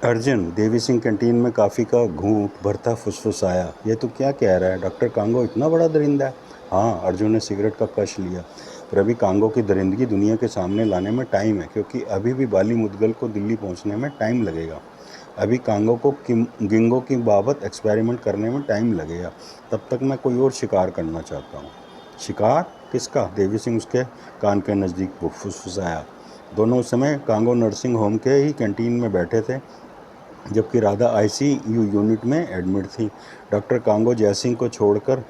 Arjun, Devi Singh canteen में coffee का घूंट भरता फुसफुसाया। ये तो क्या कह रहा है? डॉक्टर कांगो इतना बड़ा दरिंदा है? हाँ, अर्जुन ने सिगरेट का कश लिया। पर अभी कांगो की दरिंदगी दुनिया के सामने लाने में टाइम है, क्योंकि अभी भी बाली मुदगल को दिल्ली पहुंचने में टाइम लगेगा। अभी कांगो को गिंगो की बाबत एक्सपेरिमेंट करने में टाइम लगेगा। तब तक मैं कोई और शिकार करना चाहता हूँ। शिकार? किसका? देवी सिंह उसके कान के नज़दीक फुसफुसाया। दोनों उस समय कांगो नर्सिंग होम के ही कैंटीन में बैठे थे, जबकि राधा आईसीयू यूनिट में एडमिट थी। डॉक्टर कांगो जयसिंह को छोड़कर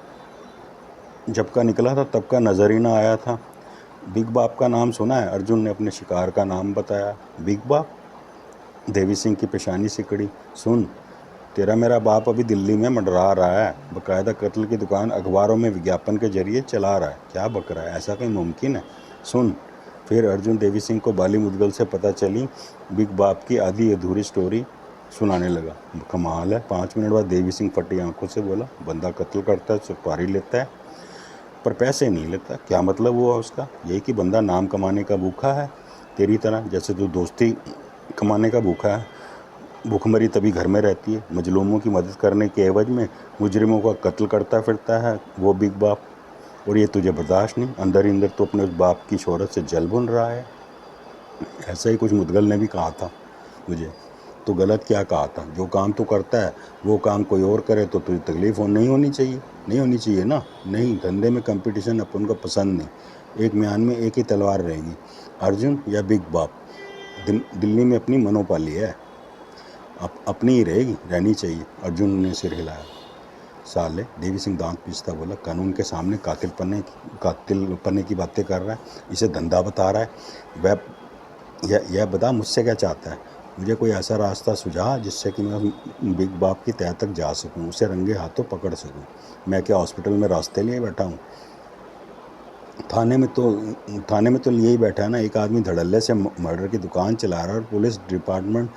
जब का निकला था तब का नज़र ही ना आया था। बिग बाप का नाम सुना है? अर्जुन ने अपने शिकार का नाम बताया। बिग बाप? देवी सिंह की पेशानी सिकड़ी। सुन, तेरा मेरा बाप अभी दिल्ली में मंडरा रहा है, बाकायदा कत्ल की दुकान अखबारों में विज्ञापन के जरिए चला रहा है। क्या बक रहा है? ऐसा कहीं मुमकिन है? सुन। फिर अर्जुन देवी सिंह को बाली मुदगल से पता चली बिग बाप की आधी अधूरी स्टोरी सुनाने लगा। कमाल है। 5 मिनट बाद देवी सिंह फटी आंखों से बोला, बंदा कत्ल करता है, सुपारी लेता है, पर पैसे नहीं लेता। क्या मतलब हुआ उसका? यही कि बंदा नाम कमाने का भूखा है, तेरी तरह। जैसे तू दोस्ती कमाने का भूखा है। भूखमरी तभी घर में रहती है। मजलूमों की मदद करने के एवज में मुजरिमों का कत्ल करता फिरता है वो बिग बाप। और ये तुझे बर्दाश्त नहीं? अंदर ही अंदर तो अपने उस बाप की शोहरत से जल भुन रहा है। ऐसा ही कुछ मुदगल ने भी कहा था मुझे। तो गलत क्या कहा था? जो काम तू करता है वो काम कोई और करे तो तुझे तकलीफ नहीं होनी चाहिए। नहीं होनी चाहिए ना? नहीं, धंधे में कंपटीशन अपन को पसंद नहीं। एक म्यान में एक ही तलवार रहेगी, अर्जुन या बिग बाप। दिल्ली में अपनी मनोपाली है, अपनी ही रहेगी, रहनी चाहिए। अर्जुन ने सिर हिलाया। साले, देवी सिंह दांत पीसता बोला, कानून के सामने कातिल पन्ने की बातें कर रहा है, इसे धंधा बता रहा है। वह यह बता मुझसे क्या चाहता है? मुझे कोई ऐसा रास्ता सुझा जिससे कि मैं बिग बाप की तह तक जा सकूं, उसे रंगे हाथों पकड़ सकूं। मैं क्या हॉस्पिटल में रास्ते लिए बैठा हूं? थाने में तो थाने में तो लिए ही बैठा है ना। एक आदमी धड़ल्ले से मर्डर की दुकान चला रहा है और पुलिस डिपार्टमेंट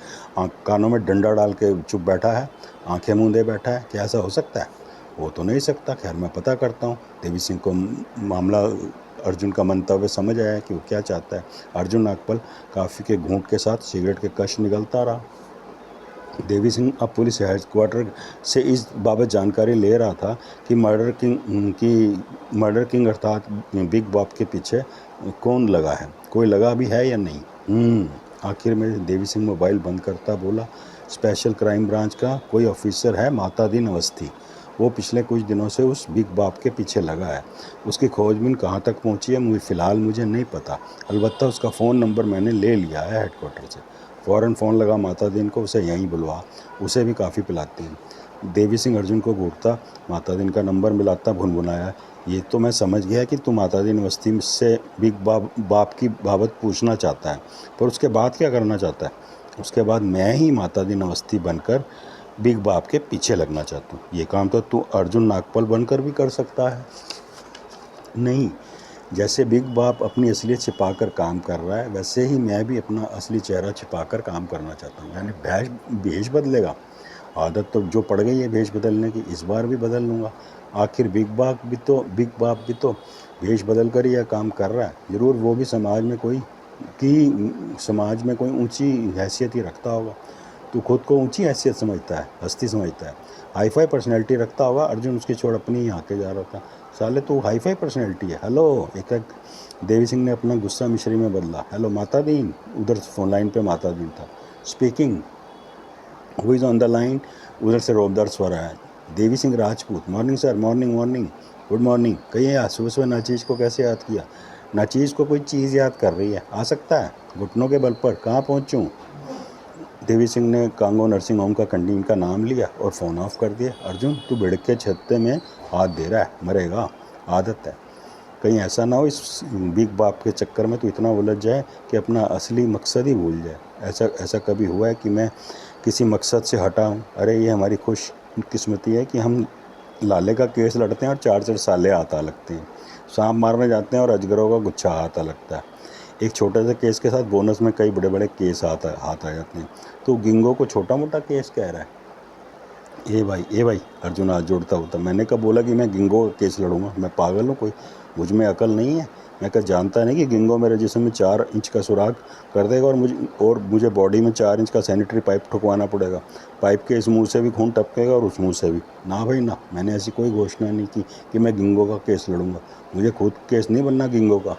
कानों में डंडा डाल के चुप बैठा है, आंखें मूंदे बैठा है। क्या ऐसा हो सकता है? हो तो नहीं सकता। खैर, मैं पता करता हूँ। देवी सिंह को मामला अर्जुन का मंतव्य समझ आया कि वो क्या चाहता है। अर्जुन नागपल काफ़ी के घूंट के साथ सिगरेट के कश निगलता रहा। देवी सिंह अब पुलिस हेडक्वार्टर से इस बाबत जानकारी ले रहा था कि मर्डर किंग अर्थात बिग बॉब के पीछे कौन लगा है। कोई लगा भी है या नहीं? आखिर में देवी सिंह मोबाइल बंद करता बोला, स्पेशल क्राइम ब्रांच का कोई ऑफिसर है, मातादीन अवस्थी। वो पिछले कुछ दिनों से उस बिग बॉब के पीछे लगा है। उसकी खोजबीन कहाँ तक पहुँची है मुझे नहीं पता। अलबत्ता उसका फ़ोन नंबर मैंने ले लिया है हेडक्वार्टर से। फ़ौरन फ़ोन लगा मातादीन को, उसे यहीं बुलवा, उसे भी काफ़ी पिलाते हैं। देवी सिंह अर्जुन को घूरता मातादीन का नंबर मिलाता भुनभुनाया, ये तो मैं समझ गया कि तू मातादीन अवस्थी से बिग बाप की बाबत पूछना चाहता है, पर उसके बाद क्या करना चाहता है? उसके बाद मैं ही मातादीन अवस्थी बनकर बिग बाप के पीछे लगना चाहता हूँ। ये काम तो तू अर्जुन नागपल बनकर भी कर सकता है। नहीं, जैसे बिग बाप अपनी असलियत छिपाकर काम कर रहा है, वैसे ही मैं भी अपना असली चेहरा छिपाकर काम करना चाहता हूँ। यानी भेष बदलेगा। आदत तो जो पड़ गई है भेष बदलने की, इस बार भी बदल लूँगा। आखिर बिग बाप भी तो भेष बदल कर ही यह काम कर रहा है। ज़रूर वो भी समाज में कोई ऊंची हैसियत ही रखता होगा। तू खुद को ऊंची हैसियत समझता है, हस्ती समझता है, हाई फाई पर्सनैलिटी रखता होगा। अर्जुन उसकी छोड़ अपनी ही आके जा रहा था। साले तू हाई फाई पर्सनैलिटी है? हेलो, एक देवी सिंह ने अपना गुस्सा मिश्री में बदला। हेलो माता दीन। उधर फ़ोन लाइन पे माता दीन था। Speaking. Who is on the line? उधर से रोबदार स्वर आया। Devi Singh Rajput. Morning sir, morning morning, good morning. कहिए, आज सुबह सुबह नाचीज़ को कैसे याद किया? नाचीज़ को कोई चीज़ याद कर रही है, आ सकता है? घुटनों के बल पर कहाँ पहुँचूँ? देवी सिंह ने कांगो नर्सिंग होम का कैंटीन का नाम लिया और फ़ोन ऑफ कर दिया। अर्जुन, तू भिड़क के छत्ते में हाथ दे रहा है, मरेगा। आदत है। कहीं ऐसा ना हो इस बिग बाप के चक्कर में तू इतना उलझ जाए कि अपना असली मकसद ही भूल जाए। ऐसा कभी हुआ है कि मैं किसी मकसद से हटा हूँ? अरे ये हमारी खुशकिस्मती है कि हम लाले का केस लड़ते हैं और 4-4 साले आता लगते हैं। सांप मारने जाते हैं और अजगरों का गुच्छा आता लगता है। एक छोटे से केस के साथ बोनस में कई बड़े बड़े केस हाथ आ जाते हैं। तो गिंगो को छोटा मोटा केस कह रहा है? ए भाई, अर्जुन हाथ जोड़ता होता, मैंने कब बोला कि मैं गिंगो का केस लड़ूंगा? मैं पागल हूँ कोई? मुझ में अकल नहीं है? मैं कहा जानता नहीं कि गिंगो मेरे जिस्म में 4 इंच का सुराख कर देगा और मुझे बॉडी में 4 इंच का सैनिटरी पाइप ठुकवाना पड़ेगा। पाइप के इस मुंह से भी खून टपकेगा और उस मुंह से भी। ना भाई ना, मैंने ऐसी कोई घोषणा नहीं की कि मैं गिंगो का केस लड़ूंगा। मुझे खुद केस नहीं बनना गिंगो का।